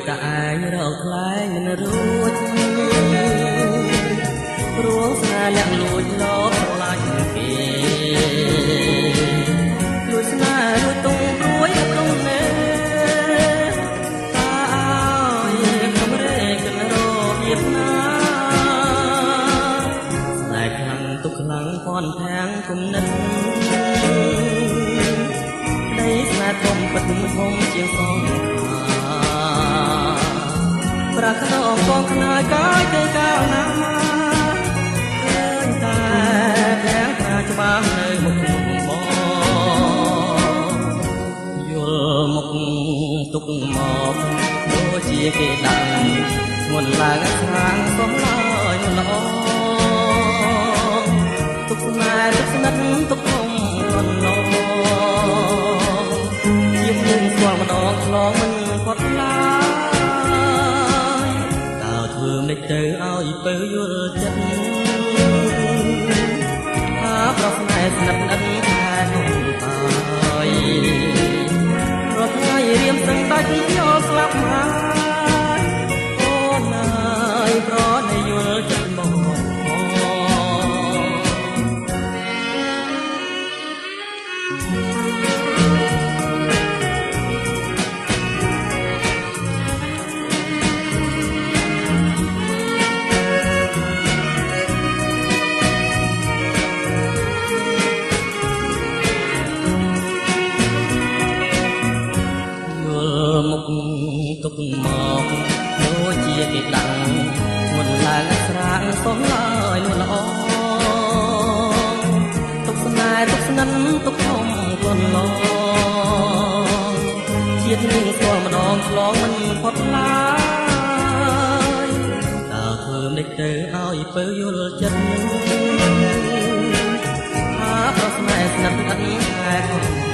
តែឯងរកថ្លៃមិនរួចព្រោះស្នេហ៍លាក់លួចលបស្រឡាញ់គេលួចស្នេហ៍លួចទុំព្រួយទុំណែតាអើយកំរែកររបៀបណាស្នេហ៍ខ្លាំងទុកខ្លាំងពន់ធាំងគុំនិតដីស្នេហ៍ធំពិតធំជាងសងប្រាខ្នងបងខ្នាយកាយទៅកាលណាឃើញតែផ្ទាំងត្រាច្បាស់នៅមុខបងយល់មុខទុកមកដូចជាគេដាក់ងន់ឡើងខាងសំឡយល្អទុកស្នេហ៍ទុកស្និទ្ធទុកធំលន់ឡជាយើងស្គាល់ម្ដងឆ្លងមិនគាត់ឡាធ្វើមិនទៅឲ្យពើយល់ចិត្តប្រស្នេហ៍ស្និទ្ធស្និទ្ធខែនំហើយរត់ថ្ងៃរៀមសឹងដាច់យកស្លាប់ហើយអូនអើយប្រណយល់ចិត្តមកមុខទុកមកដូចជាគេដាក់មុនឡើងស្រាងសំឡើយលួល្អទុកស្នេហ៍ទុកស្និទ្ធទុកធំលន់ឡជាតិនេះស្គាល់ម្ដងឆ្លងមិនផុតឡើយតើធ្វើមិនទៅឲ្យពើយល់ចិត្តប្រស្នេហ៍ស្និទ្ធស្និទ្ធខែ